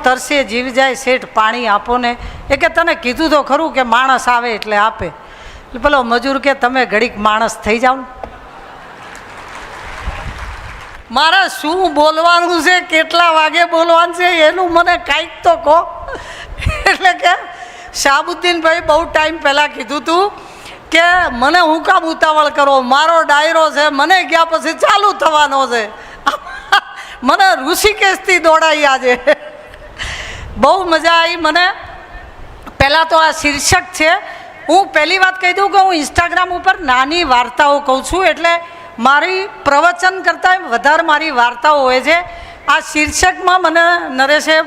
તરસે જીવ જાય શેઠ પાણી આપો ને. એ કે તને કીધું તો ખરું કે માણસ આવે એટલે આપે. એટલે પેલો મજૂર કે તમે ઘડીક માણસ થઈ જાઓ. મારે શું બોલવાનું છે, કેટલા વાગે બોલવાનું છે એનું મને કાંઈક તો કહો. એટલે કે શાહબુદ્દીનભાઈ બહુ ટાઈમ પહેલાં કીધું હતું કે મને હું કામ ઉતાવળ કરો, મારો ડાયરો છે, મને ગયા પછી ચાલુ થવાનો છે. મને ઋષિકેશથી દોડાઈ આજે. બહુ મજા આવી મને. પહેલાં તો આ શીર્ષક છે. હું પહેલી વાત કહી દઉં કે હું ઇન્સ્ટાગ્રામ ઉપર નાની વાર્તાઓ કહું છું, એટલે મારી પ્રવચન કરતાં વધારે મારી વાર્તાઓ હોય છે. આ શીર્ષકમાં મને નરેશે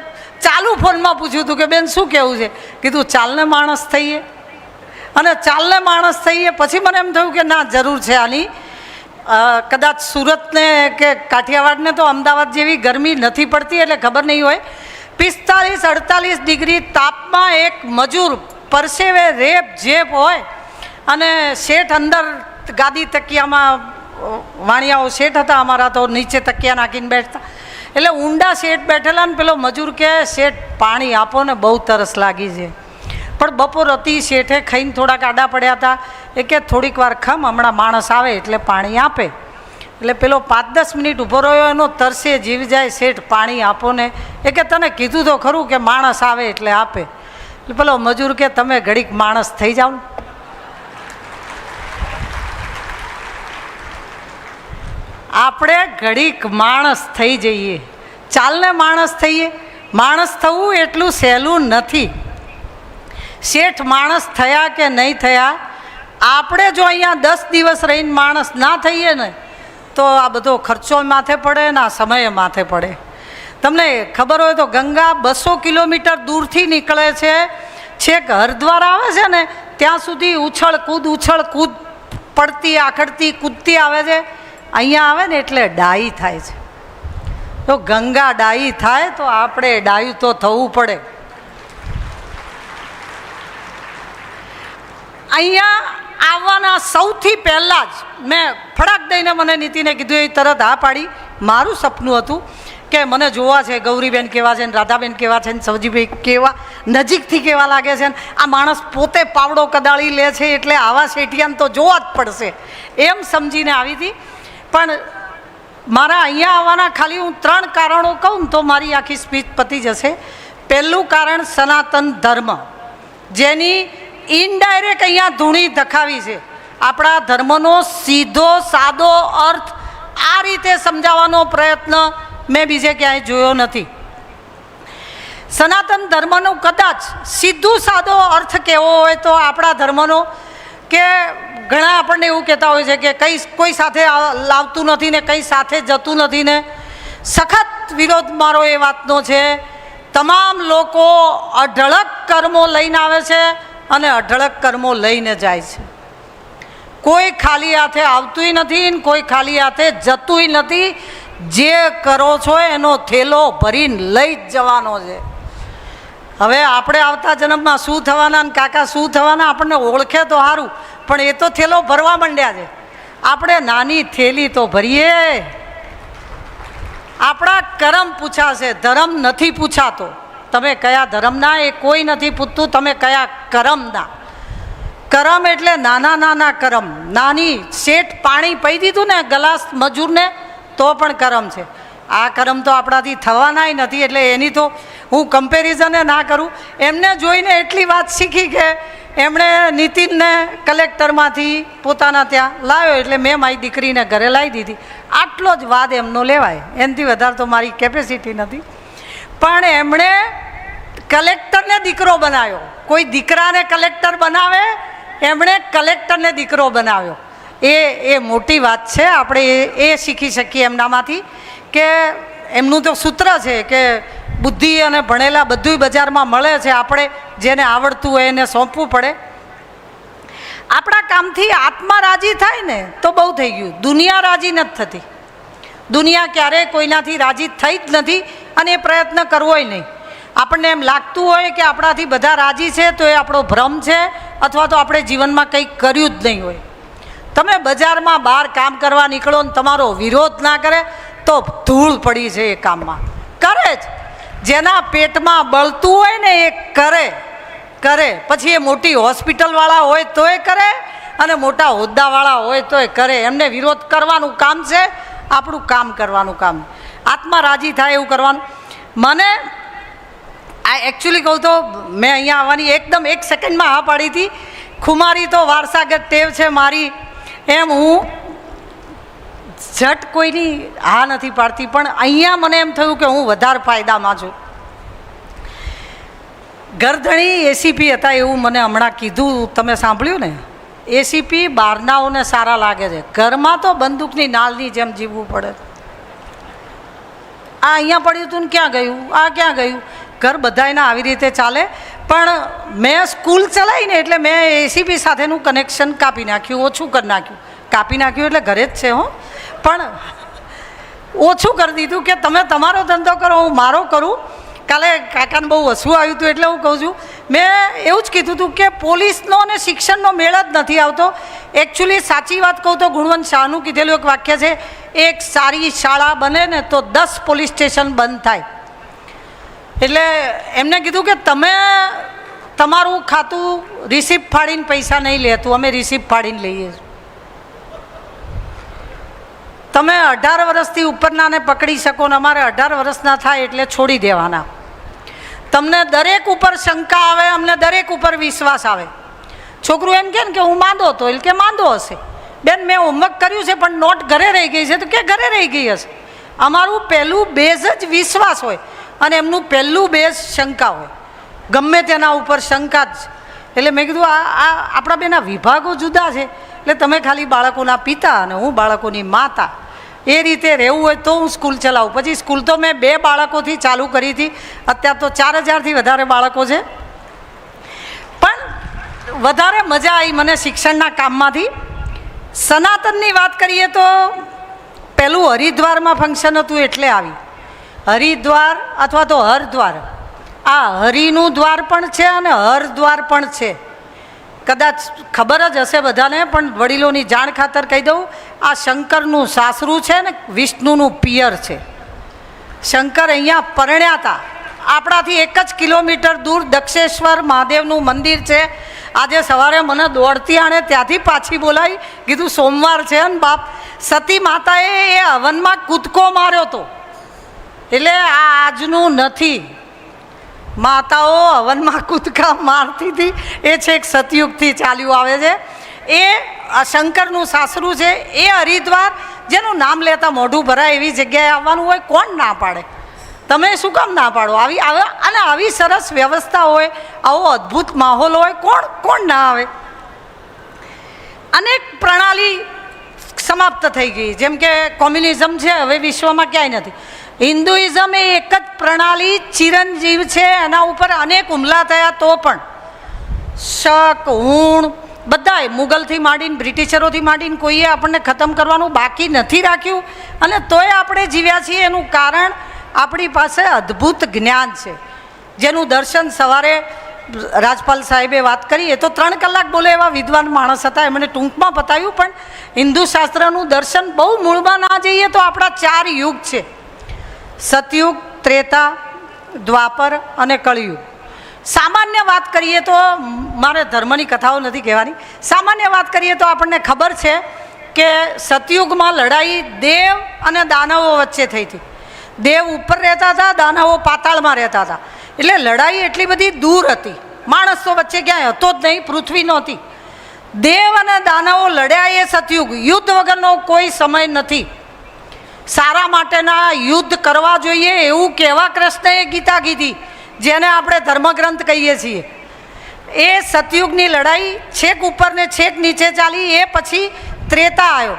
ચાલુ ફોનમાં પૂછ્યું હતું કે બેન શું કહેવું છે. કીધું ચાલને માણસ થઈએ. અને ચાલને માણસ થઈએ પછી મને એમ થયું કે ના જરૂર છે આની. કદાચ સુરતને કે કાઠિયાવાડને તો અમદાવાદ જેવી ગરમી નથી પડતી એટલે ખબર નહીં હોય. 45-48 ડિગ્રી તાપમાં એક મજૂર પરસેવે રેપ જેપ હોય અને શેઠ અંદર ગાદી તકિયામાં, વાણિયાઓ શેઠ હતા અમારા તો નીચે તકિયા નાખીને બેઠતા, એટલે ઊંડા શેઠ બેઠેલા ને પેલો મજૂર કે શેઠ પાણી આપો ને બહુ તરસ લાગી છે. પણ બપોર હતી, શેઠે ખાઈને થોડાક આડા પડ્યા હતા. એ કે થોડીક વાર ખમ, હમણાં માણસ આવે એટલે પાણી આપે. એટલે પેલો 5-10 મિનિટ ઊભો રહ્યો, એનો તરસે જીવ જાય શેઠ પાણી આપો ને. એ કે તને કીધું તો ખરું કે માણસ આવે એટલે આપે. એટલે પેલો મજૂર કે તમે ઘડીક માણસ થઈ જાઓ. આપણે ઘડીક માણસ થઈ જઈએ, ચાલને માણસ થઈએ. માણસ થવું એટલું સહેલું નથી. શેઠ માણસ થયા કે નહીં થયા, આપણે જો અહીંયા 10 દિવસ રહીને માણસ ના થઈએ ને તો આ બધો ખર્ચો માથે પડે ને આ સમય માથે પડે. તમને ખબર હોય તો ગંગા 200 કિલોમીટર દૂરથી નીકળે છે, છેક હરિદ્વાર આવે છે ને ત્યાં સુધી ઉછળ કૂદ પડતી આખડતી કૂદતી આવે છે. અહીંયા આવે ને એટલે ડાઈ થાય છે. તો ગંગા ડાઈ થાય તો આપણે ડાયું તો થવું પડે. અહીંયા આવવાના સૌથી પહેલાં જ મેં ફડાક દઈને મને નીતિને કીધું, એ તરત હા પાડી. મારું સપનું હતું કે મને જોવા છે ગૌરીબેન કેવા છે ને રાધાબેન કેવા છે ને સવજીભાઈ કેવા નજીકથી કેવા લાગે છે ને આ માણસ પોતે પાવડો કદાળી લે છે એટલે આવા શેઠિયાને તો જોવા જ પડશે એમ સમજીને આવી હતી. પણ મારા અહીંયા આવવાના ખાલી હું 3 કારણો કહું ને તો મારી આખી સ્પીચ પતી જશે. પહેલું કારણ સનાતન ધર્મ, જેની ઇનડાયરેક્ટ અહીંયા ધૂણી ધખાવી છે. આપણા ધર્મનો સીધો સાદો અર્થ આ રીતે સમજાવવાનો પ્રયત્ન મેં બીજે ક્યાંય જોયો નથી. સનાતન ધર્મનો કદાચ સીધું સાદો અર્થ કેવો હોય તો આપણા ધર્મનો કે ઘણા આપણને એવું કહેતા હોય છે કે કોઈ સાથે લાવતું નથી ને કંઈ સાથે જતું નથી ને. સખત વિરોધ મારો એ વાતનો છે. તમામ લોકો અઢળક કર્મો લઈને આવે છે અને અઢળક કર્મો લઈને જાય છે. કોઈ ખાલી હાથે આવતુંય નથી ને કોઈ ખાલી હાથે જતુંય નથી. જે કરો છો એનો થેલો ભરીને લઈ જ જવાનો છે. હવે આપણે આવતા જન્મમાં શું થવાના ને કાકા શું થવાના આપણને ઓળખે તો સારું, પણ એ તો થેલો ભરવા માંડ્યા છે. આપણે નાની થેલી તો ભરીએ. આપણા કર્મ પૂછાશે, ધર્મ નથી પૂછાતો. તમે કયા ધર્મના એ કોઈ નથી પૂછતું, તમે કયા કર્મના. કર્મ એટલે નાના નાના કર્મ. નાની શેઠ પાણી પી દીધું ને ગ્લાસ મજૂરને તો પણ કર્મ છે. આ કર્મ તો આપણાથી થવાનાય નથી, એટલે એની તો હું કમ્પેરિઝને ના કરું. એમને જોઈને એટલી વાત શીખી કે એમણે નીતિનને કલેક્ટરમાંથી પોતાના ત્યાં લાવ્યો એટલે મેં મારી દીકરીને ઘરે લાવી દીધી. આટલો જ વાદ એમનો લેવાય, એનાથી વધારે તો મારી કેપેસિટી નથી. પણ એમણે કલેક્ટરને દીકરો બનાવ્યો. કોઈ દીકરાને કલેક્ટર બનાવે, એમણે કલેક્ટરને દીકરો બનાવ્યો. એ મોટી વાત છે. આપણે એ શીખી શકીએ એમનામાંથી કે એમનું તો સૂત્ર છે કે બુદ્ધિ અને ભણેલા બધું બજારમાં મળે છે. આપણે જેને આવડતું હોય એને સોંપવું પડે. આપણા કામથી આત્મા રાજી થાય ને તો બહુ થઈ ગયું. દુનિયા રાજી નથી થતી. દુનિયા ક્યારેય કોઈનાથી રાજી થઈ જ નથી અને એ પ્રયત્ન કરવોય નહીં. આપણને એમ લાગતું હોય કે આપણાથી બધા રાજી છે તો એ આપણો ભ્રમ છે, અથવા તો આપણે જીવનમાં કંઈક કર્યું જ નહીં હોય. તમે બજારમાં બહાર કામ કરવા નીકળો ને તમારો વિરોધ ના કરે તો ધૂળ પડી છે એ કામમાં. કરે જ જેના પેટમાં બળતું હોય ને એ કરે પછી એ મોટી હોસ્પિટલવાળા હોય તોય કરે અને મોટા હોદ્દાવાળા હોય તોય કરે. એમને વિરોધ કરવાનું કામ છે, આપણું કામ કરવાનું કામ, આત્મા રાજી થાય એવું કરવાનું. મને આ એકચ્યુઅલી કહું તો મેં અહીંયા આવવાની એકદમ 1 સેકન્ડમાં હા પાડી હતી. ખુમારી તો વારસાગત ટેવ છે મારી, એમ હું ઝટ કોઈની હા નથી પાડતી. પણ અહીંયા મને એમ થયું કે હું વધારે ફાયદામાં છું. ગરધણી એસીપી હતા એવું મને હમણાં કીધું, તમે સાંભળ્યું ને? એસીપી બહારનાઓને સારા લાગે છે, ઘરમાં તો બંદૂકની નાળની જેમ જીવવું પડે. આ અહીંયા પડ્યું હતું ને ક્યાં ગયું, આ ક્યાં ગયું. ઘર બધાયના આવી રીતે ચાલે. પણ મેં સ્કૂલ ચલાવીને એટલે મેં એસીપી સાથેનું કનેક્શન કાપી નાખ્યું, ઓછું કરી નાખ્યું. કાપી નાખ્યું એટલે ઘરે જ છે હો, પણ ઓછું કરી દીધું કે તમે તમારો ધંધો કરો, હું મારો કરું. કાલે કાકાને બહુ હસવું આવ્યું હતું એટલે હું કહું છું, મેં એવું જ કીધું હતું કે પોલીસનો અને શિક્ષણનો મેળ જ નથી આવતો. એકચ્યુઅલી સાચી વાત કહું તો ગુણવંત શાહનું કીધેલું એક વાક્ય છે, એક સારી શાળા બને ને તો 10 પોલીસ સ્ટેશન બંધ થાય. એટલે એમને કીધું કે તમે તમારું ખાતું રિસિપ્ટ ફાડીને પૈસા નહીં લેતું, અમે રિસિપ્ટ ફાડીને લઈએ છીએ. તમે 18 વર્ષથી ઉપરનાને પકડી શકો ને અમારે 18 વર્ષના થાય એટલે છોડી દેવાના. તમને દરેક ઉપર શંકા આવે, અમને દરેક ઉપર વિશ્વાસ આવે. છોકરું એમ કહે ને કે હું માંદો હતો, એટલે કે માંદો હશે. બેન મેં હોમવર્ક કર્યું છે પણ નોટ ઘરે રહી ગઈ છે, તો કે ઘરે રહી ગઈ હશે. અમારું પહેલું બેઝ જ વિશ્વાસ હોય અને એમનું પહેલું બેઝ શંકા હોય, ગમે તેના ઉપર શંકા જ. એટલે મેં કીધું આ આપણા બેના વિભાગો જુદા છે. એટલે તમે ખાલી બાળકોના પિતા અને હું બાળકોની માતા, એ રીતે રહેવું હોય તો હું સ્કૂલ ચલાવું. પછી સ્કૂલ તો મેં 2 બાળકોથી ચાલુ કરી હતી, અત્યારે તો 4000થી વધારે બાળકો છે. પણ વધારે મજા આવી મને શિક્ષણના કામમાંથી. સનાતનની વાત કરીએ તો પહેલું હરિદ્વારમાં ફંક્શન હતું એટલે આવી. હરિદ્વાર અથવા તો હરદ્વાર, આ હરિનું દ્વાર પણ છે અને હરદ્વાર પણ છે. કદાચ ખબર જ હશે બધાને, પણ વડીલોની જાણ ખાતર કહી દઉં, આ શંકરનું સાસરું છે ને વિષ્ણુનું પિયર છે. શંકર અહીંયા પરણ્યા હતા. આપણાથી 1 જ કિલોમીટર દૂર દક્ષેશ્વર મહાદેવનું મંદિર છે. આજે સવારે મને દોડતી આણે ત્યાંથી પાછી બોલાવી, કીધું સોમવાર છે ને બાપ, સતી માતાએ એ હવનમાં કૂદકો માર્યો હતો. એટલે આ આજનું નથી. માતાઓ હવનમાં કૂદકા મારતી હતી, એ છેક સતયુગથી ચાલ્યું આવે છે. એ શંકરનું સાસરું છે. એ હરિદ્વાર, જેનું નામ લેતા મોઢું ભરાય એવી જગ્યાએ આવવાનું હોય, કોણ ના પાડે? તમે શું કામ ના પાડો? અને આવી સરસ વ્યવસ્થા હોય, આવો અદ્ભુત માહોલ હોય, કોણ ના આવે? અનેક પ્રણાલી સમાપ્ત થઈ ગઈ. જેમ કે કોમ્યુનિઝમ છે, હવે વિશ્વમાં ક્યાંય નથી. હિન્દુઇઝમ એ એક જ પ્રણાલી ચિરંજીવ છે, એના ઉપર અનેક હુમલા થયા તો પણ શક હુણ બધાએ મુગલથી માંડીને બ્રિટિશરોથી માંડીને કોઈએ આપણને ખતમ કરવાનું બાકી નથી રાખ્યું. અને તોય આપણે જીવ્યા છીએ. એનું કારણ આપણી પાસે અદ્ભુત જ્ઞાન છે, જેનું દર્શન સવારે રાજપાલ સાહેબે વાત કરી. એ તો 3 કલાક બોલે એવા વિદ્વાન માણસ હતા, એમણે ટૂંકમાં બતાવ્યું. પણ હિન્દુ શાસ્ત્રનું દર્શન બહુ મૂળમાં ના જઈએ તો આપણા 4 યુગ છે: સતયુગ, ત્રેતા, દ્વાપર અને કળિયુગ. સામાન્ય વાત કરીએ તો, મારે ધર્મની કથાઓ નથી કહેવાની, સામાન્ય વાત કરીએ તો આપણને ખબર છે કે સતયુગમાં લડાઈ દેવ અને દાનવો વચ્ચે થઈ હતી. દેવ ઉપર રહેતા હતા, દાનવો પાતાળમાં રહેતા હતા. એટલે લડાઈ એટલી બધી દૂર હતી, માણસ તો વચ્ચે ક્યાંય હતો જ નહીં, પૃથ્વી નહોતી. દેવ અને દાનવો લડ્યા એ સતયુગ. યુદ્ધ વગરનો કોઈ સમય નથી. સારા માટેના યુદ્ધ કરવા જોઈએ એવું કહેવા કૃષ્ણએ ગીતા કીધી, જેને આપણે ધર્મગ્રંથ કહીએ છીએ. એ સતયુગની લડાઈ છેક ઉપર ને છેક નીચે ચાલી. એ પછી ત્રેતા આવ્યો.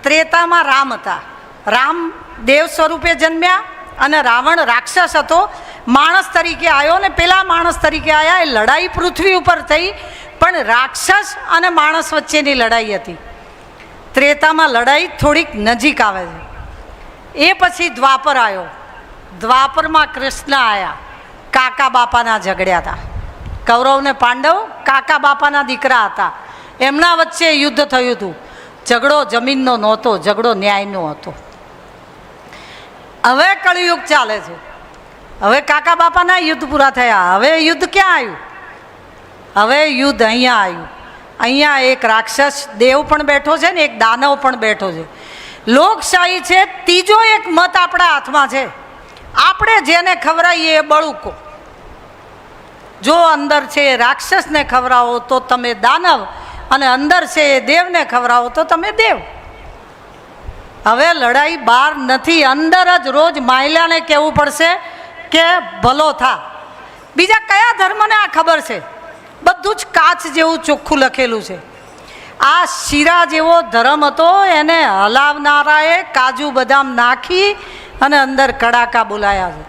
ત્રેતામાં રામ હતા. રામ દેવ સ્વરૂપે જન્મ્યા અને રાવણ રાક્ષસ હતો, માણસ તરીકે આવ્યો. ને પેલા માણસ તરીકે આવ્યા. એ લડાઈ પૃથ્વી ઉપર થઈ, પણ રાક્ષસ અને માણસ વચ્ચેની લડાઈ હતી. ત્રેતામાં લડાઈ થોડીક નજીક આવે છે. એ પછી દ્વાપર આવ્યો. દ્વાપરમાં કૃષ્ણ આવ્યા. કાકા બાપાના ઝઘડ્યા હતા. કૌરવ ને પાંડવ કાકા બાપાના દીકરા હતા. એમના વચ્ચે યુદ્ધ થયું હતું. ઝઘડો જમીનનો નહોતો, ઝઘડો ન્યાયનો હતો. હવે કળિયુગ ચાલે છે. હવે કાકા બાપાના યુદ્ધ પૂરા થયા, હવે યુદ્ધ ક્યાં આવ્યું? હવે યુદ્ધ અહીંયા આવ્યું. અહીંયા એક રાક્ષસ દેવ પણ બેઠો છે ને એક દાનવ પણ બેઠો છે. લોકશાહી છે, ત્રીજો એક મત આપણા હાથમાં છે. આપણે જેને ખવડાવીએ એ બળુકો. જો અંદર છે એ રાક્ષસને ખવડાવો તો તમે દાનવ, અને અંદર છે એ દેવને ખવડાવો તો તમે દેવ. હવે લડાઈ બહાર નથી, અંદર જ રોજ માયલાને કહેવું પડશે કે ભલો થા. બીજા કયા ધર્મને આ ખબર છે? બધું જ કાચ જેવું ચોખ્ખું લખેલું છે. આ શીરા જેવો ધર્મ હતો, એને હલાવનારાએ કાજુ બદામ નાખી અને અંદર કડાકા બોલાયા છે.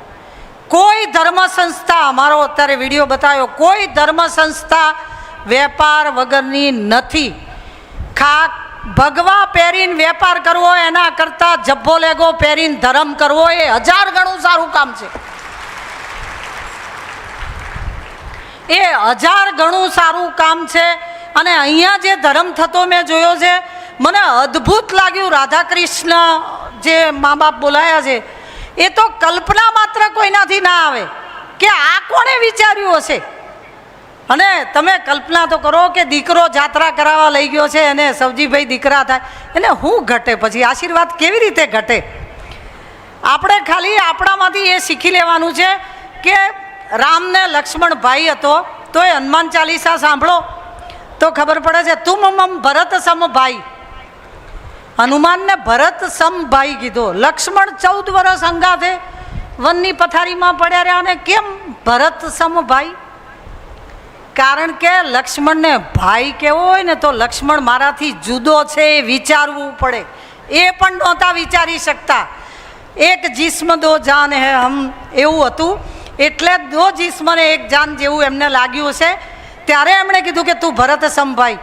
કોઈ ધર્મ સંસ્થા, અમારો અત્યારે વિડીયો બતાવ્યો, કોઈ ધર્મ સંસ્થા વેપાર વગરની નથી. ભગવા પહેરીને વેપાર કરવો એના કરતાં જબ્બો લેગો પહેરીને ધર્મ કરવો એ 1000 ગણું સારું કામ છે. એ 1000 ગણું સારું કામ છે. અને અહીંયા જે ધર્મ થતો મેં જોયો છે, મને અદ્ભુત લાગ્યું. રાધા કૃષ્ણ જે મા બાપ બોલાયા છે એ તો કલ્પના માત્ર કોઈનાથી ના આવે કે આ કોણે વિચાર્યું હશે. અને તમે કલ્પના તો કરો કે દીકરો જાત્રા કરાવવા લઈ ગયો છે અને સવજીભાઈ દીકરા થાય એટલે શું ઘટે? પછી આશીર્વાદ કેવી રીતે ઘટે? આપણે ખાલી આપણામાંથી એ શીખી લેવાનું છે કે રામને લક્ષ્મણ ભાઈ હતો તો એ હનુમાન ચાલીસા સાંભળો તો ખબર પડે છે. તુમ મમ ભરત સમ ભાઈ. હનુમાનને ભરત સમ ભાઈ કીધો. લક્ષ્મણ 14 વર્ષ અંગાથે વનની પથારીમાં પડ્યા રહ્યા, અને કેમ ભરત સમ ભાઈ? કારણ કે લક્ષ્મણને ભાઈ કેવો હોય ને તો લક્ષ્મણ મારાથી જુદો છે એ વિચારવું પડે. એ પણ નહોતા વિચારી શકતા. એક જિસ્મ દો જાન હે હમ એવું હતું. એટલે દો જિસ્મ ને એક જાન જેવું એમને લાગ્યું છે. ત્યારે એમણે કીધું કે તું ભરત સમ ભાઈ.